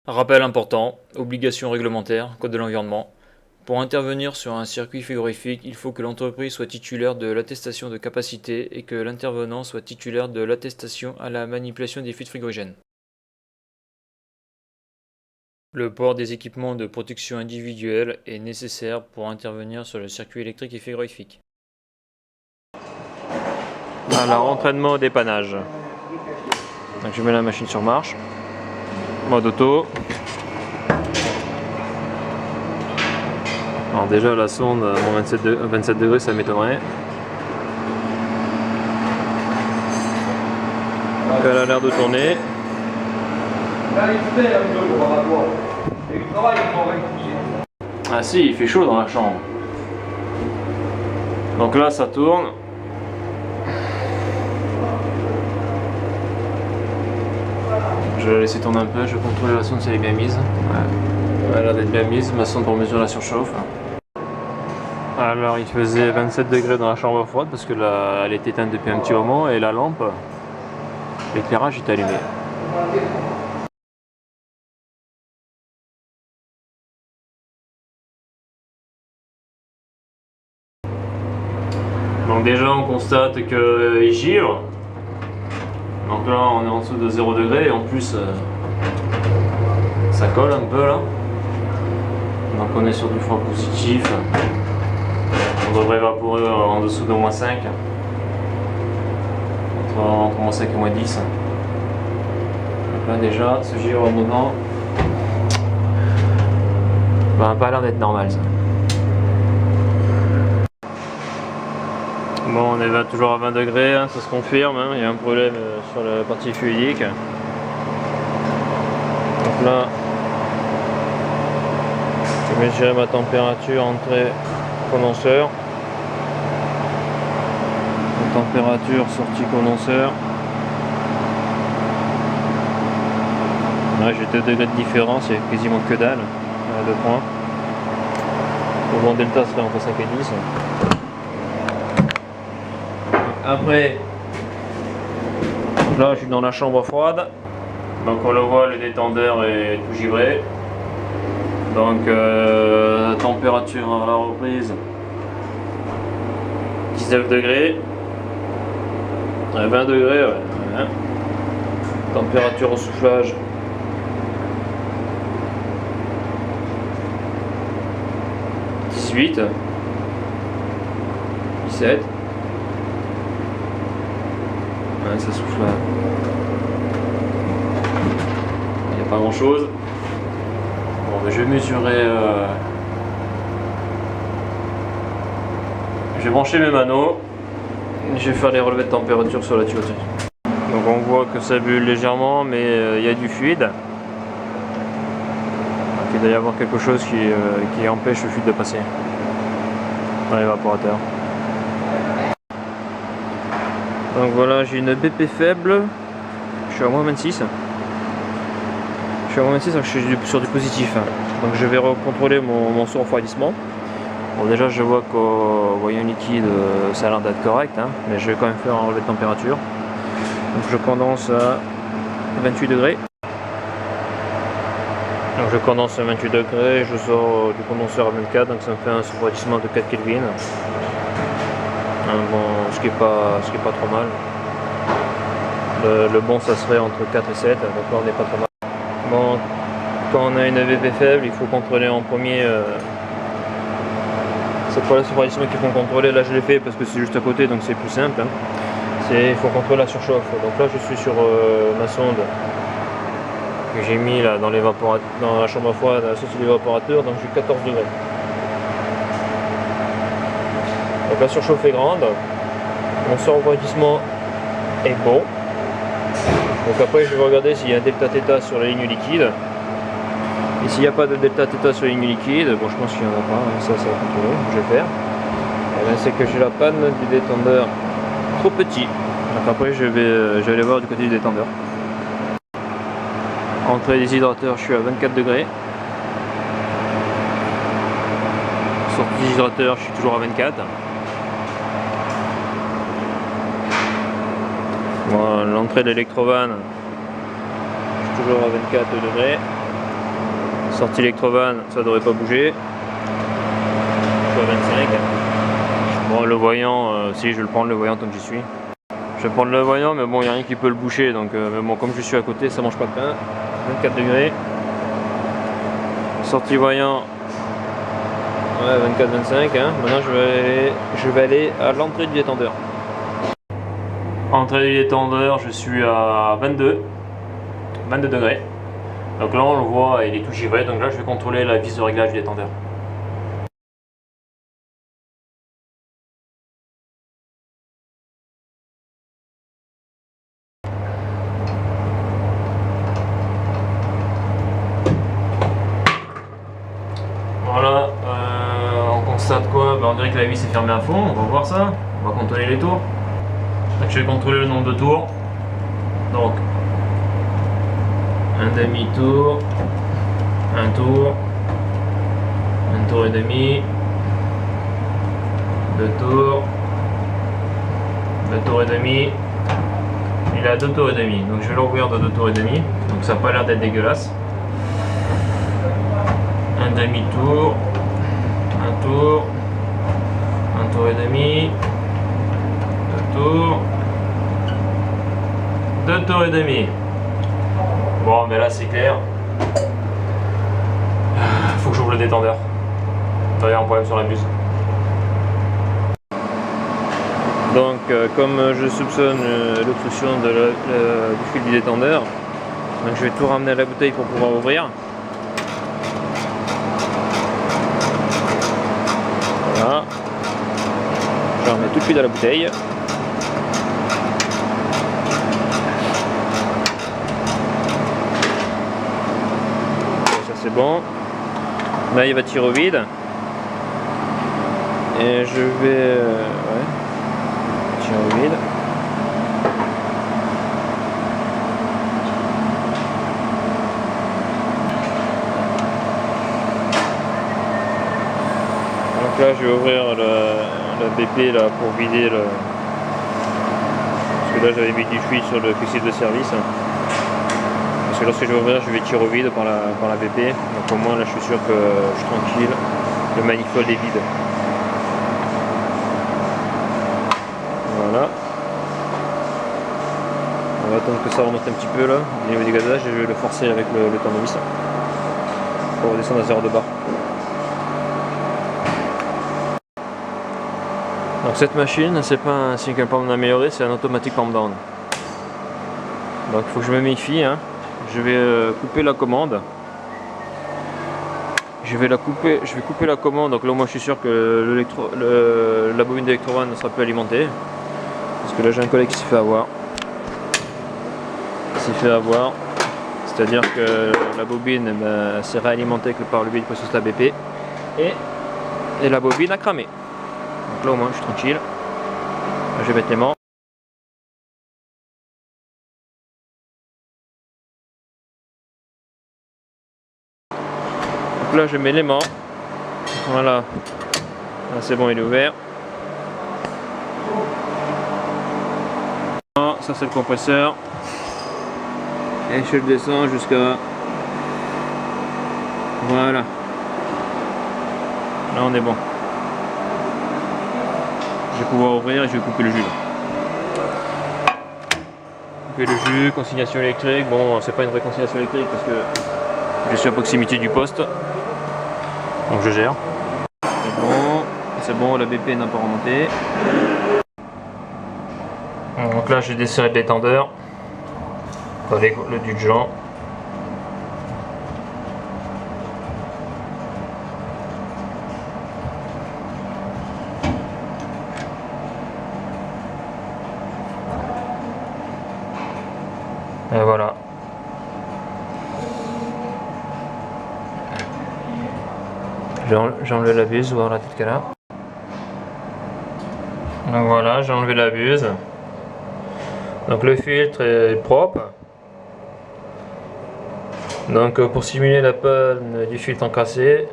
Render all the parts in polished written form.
Rappel important, obligation réglementaire, code de l'environnement. Pour intervenir sur un circuit frigorifique, il faut que l'entreprise soit titulaire de l'attestation de capacité et que l'intervenant soit titulaire de l'attestation à la manipulation des fluides frigorigènes. Le port des équipements de protection individuelle est nécessaire pour intervenir sur le circuit électrique et frigorifique. Alors, entraînement au dépannage. Donc, je mets la machine sur marche. Mode auto. Alors déjà la sonde à moins 27 degrés, ça m'étonnerait. Donc elle a l'air de tourner. Ah si, il fait chaud dans la chambre. Donc là ça tourne. Je vais laisser tourner un peu, je vais contrôler la sonde si elle est bien mise. Ouais. Elle a l'air d'être bien mise, ma sonde pour mesurer la surchauffe. Alors il faisait 27 degrés dans la chambre froide parce que elle est éteinte depuis un petit moment et la lampe, l'éclairage est allumé. Donc déjà on constate qu'il givre. Donc là on est en dessous de 0 degré et en plus ça colle un peu là. Donc on est sur du froid positif. On devrait évaporer en dessous de moins 5. Entre moins 5 et moins 10. Donc là déjà ce givre dedans pas l'air d'être normal ça. Bon, on est toujours à 20 degrés, hein, ça se confirme, hein, il y a un problème sur la partie fluidique. Donc là, je vais mesurer ma température entrée condenseur. La température sortie condenseur. Là, j'ai 2 degrés de différence, il y a quasiment que dalle, à 2 points. Le bon delta serait entre 5 et 10. Après, là je suis dans la chambre froide, donc on le voit, le détendeur est tout givré. Donc température à la reprise 19 degrés, 20 degrés, ouais. Température au soufflage 18, 17. Ouais, ça souffle. Il n'y a pas grand chose. Bon, je vais mesurer. Je vais brancher mes manos. Je vais faire les relevés de température sur la tuyauterie. Donc on voit que ça bulle légèrement, mais il y a du fluide. Donc, il doit y avoir quelque chose qui empêche le fluide de passer dans l'évaporateur. Donc voilà, j'ai une BP faible, je suis à moins 26. Je suis à moins 26 alors que je suis sur du positif. Donc je vais recontrôler mon son refroidissement. Bon, déjà je vois qu'au voyant liquide ça a l'air d'être correct, hein, mais je vais quand même faire un relevé de température. Donc je condense à 28 degrés. Donc je condense à 28 degrés, je sors du condenseur à 24, donc ça me fait un refroidissement de 4 Kelvin. Bon, ce qui est pas trop mal. Le bon ça serait entre 4 et 7, donc là on n'est pas trop mal. Bon, quand on a une VP faible, il faut contrôler en premier. C'est pas le refroidissement qu'il faut contrôler, là je l'ai fait parce que c'est juste à côté donc c'est plus simple. Hein. Il faut contrôler la surchauffe. Donc là je suis sur ma sonde que j'ai mis là dans la chambre à froid, dans la source de l'évaporateur, donc j'ai 14 degrés. Donc la surchauffe est grande, mon sort refroidissement est bon. Donc après je vais regarder s'il y a un delta θ sur la ligne liquide. Et s'il n'y a pas de delta θ sur la ligne liquide, bon je pense qu'il n'y en a pas, hein, ça va contrôler, je vais faire. C'est que j'ai la panne du détendeur trop petit. Donc après je vais aller voir du côté du détendeur. Entrée des hydrateurs, je suis à 24 degrés. Sortie des hydrateurs, je suis toujours à 24. Bon, l'entrée de l'électrovanne, je suis toujours à 24 degrés. Sortie électrovanne, ça devrait pas bouger. Je suis à 25. Bon, le voyant, si je vais le prendre le voyant tant que j'y suis. Je vais prendre le voyant, mais bon, il n'y a rien qui peut le boucher, donc mais bon, comme je suis à côté, ça mange pas de pain. 24 degrés. Sortie voyant, ouais, 24-25. Hein. Maintenant, je vais aller à l'entrée du détendeur. Entrée du détendeur, je suis à 22 degrés. Donc là, on le voit, il est tout givré. Donc là, je vais contrôler la vis de réglage du détendeur. Voilà, on constate quoi? On dirait que la vis est fermée à fond, on va voir ça, on va contrôler les tours. Donc je vais contrôler le nombre de tours. Donc, un demi-tour, un tour et demi, deux tours et demi. Il a 2 tours et demi, donc je vais l'ouvrir de 2 tours et demi, donc ça n'a pas l'air d'être dégueulasse. Un demi-tour, un tour et demi, 2 tours et demi. Bon, mais là c'est clair. Faut que j'ouvre le détendeur. Il y a un problème sur la buse. Donc, comme je soupçonne l'obstruction du fil du détendeur, donc je vais tout ramener à la bouteille pour pouvoir ouvrir. Voilà. Je remets tout de suite à la bouteille. Ça c'est bon. Là il va tirer au vide. Et je vais tirer au vide. Donc là je vais ouvrir la BP là, pour vider le... Parce que là j'avais mis du fluide sur le fusible de service. Parce que lorsque je vais ouvrir, je vais tirer au vide par la BP. Donc au moins là je suis sûr que je suis tranquille. Le manifold est vide. Voilà. On va attendre que ça remonte un petit peu là, au niveau du gazage, et je vais le forcer avec le tournevis pour redescendre à 0 de bar. Donc cette machine, c'est pas un single pump amélioré, c'est un automatique pump down. Donc il faut que je me méfie. Hein. Je vais couper la commande. Je vais couper la commande. Donc là, moi, je suis sûr que la bobine d'électrovanne ne sera plus alimentée. Parce que là, j'ai un collègue qui s'est fait avoir. C'est-à-dire que la bobine s'est réalimentée que par le huile processus BP. Et la bobine a cramé. Donc là, au moins, je suis tranquille. Là, je vais mettre l'aimant. Donc là, je mets l'aimant. Voilà. Là, c'est bon, il est ouvert. Ça, c'est le compresseur. Et je le descends jusqu'à... Voilà. Là, on est bon. Je vais pouvoir ouvrir et je vais couper le jus. Couper le jus, consignation électrique. Bon, c'est pas une vraie consignation électrique parce que je suis à proximité du poste. Donc je gère. C'est bon, la BP n'a pas remonté. Donc là, j'ai desserré le détendeur avec le Dudgeon. Et voilà. J'ai enlevé la buse, voir la tête qu'elle a. Donc voilà, j'ai enlevé la buse. Donc le filtre est propre. Donc pour simuler la panne du filtre encrassé,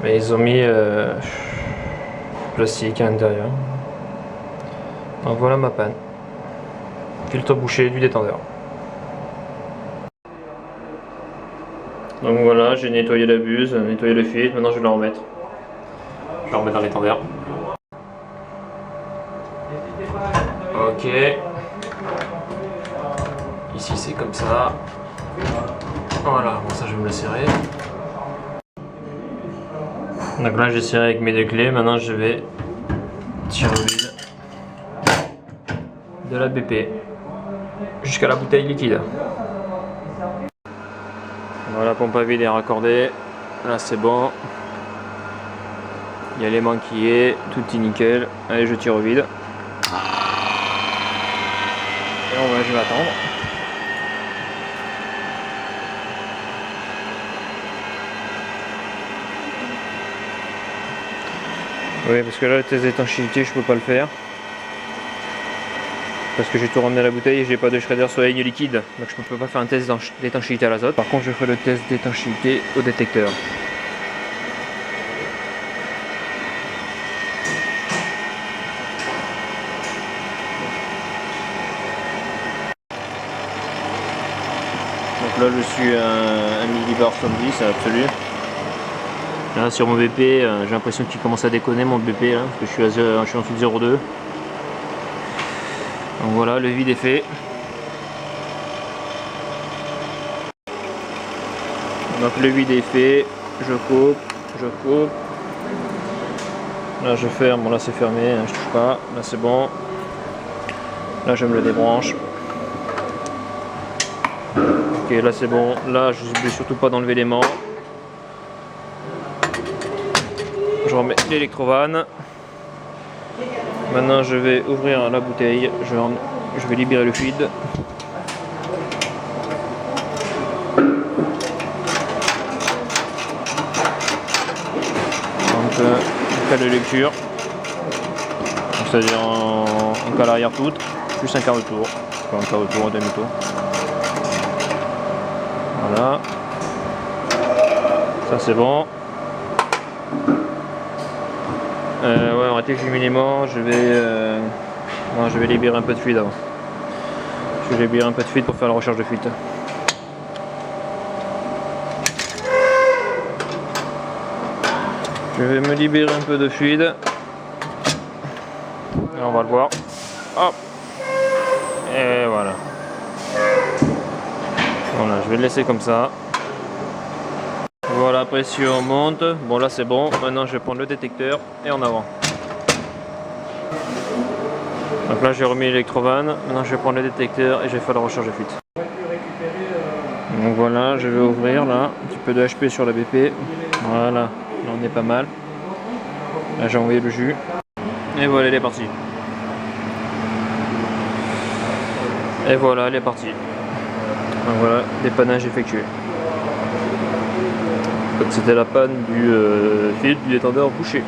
mais ils ont mis plastique à l'intérieur. Donc voilà ma panne. Filtre bouché du détendeur. Donc voilà, j'ai nettoyé la buse, nettoyé le filtre, maintenant je vais la remettre. Je vais la remettre dans l'étendard. Ok. Ici c'est comme ça. Voilà, bon ça je vais me le serrer. Donc là j'ai serré avec mes deux clés, maintenant je vais tirer l'huile de la BP jusqu'à la bouteille liquide. Voilà, la pompe à vide est raccordée, là c'est bon. Il y a l'aimant qui est, tout est nickel. Allez, je tire au vide. Et je vais attendre. Oui, parce que là le test d'étanchéité je peux pas le faire. Parce que j'ai tout ramené à la bouteille et j'ai pas de shredder sur la ligne liquide. Donc je ne peux pas faire un test d'étanchéité à l'azote. Par contre je ferai le test d'étanchéité au détecteur. Donc là je suis à 1 millibar 70, c'est absolu. Là sur mon BP, j'ai l'impression qu'il commence à déconner mon BP là, parce que je suis en dessous de 0,2. Donc voilà, le vide est fait. Donc le vide est fait, je coupe. Là je ferme, bon là c'est fermé, je touche pas, là c'est bon. Là je me le débranche. Ok, là c'est bon, là je ne vais surtout pas d'enlever l'aimant. Je remets l'électrovanne. Maintenant je vais ouvrir la bouteille, je vais libérer le fluide. Donc cas de lecture, c'est-à-dire en cale arrière toute, plus un quart de tour, un quart de tour, un demi-tour. Voilà, ça c'est bon. Ouais, arrêtez que j'ai mis l'aimant, je vais libérer un peu de fluide avant. Je vais libérer un peu de fluide pour faire la recherche de fuite. Je vais me libérer un peu de fluide. Et on va le voir. Hop. Et voilà. Voilà, je vais le laisser comme ça. Voilà, pression monte. Bon là c'est bon. Maintenant je vais prendre le détecteur et en avant. Donc là j'ai remis l'électrovanne. Maintenant je vais prendre le détecteur et je vais faire la recherche de fuite. Donc voilà, je vais ouvrir là. Un petit peu de HP sur la BP. Voilà, là on est pas mal. Là j'ai envoyé le jus. Et voilà, elle est partie. Et voilà, elle est partie. Donc voilà, dépannage effectué. C'était la panne du fil du détendeur bouché.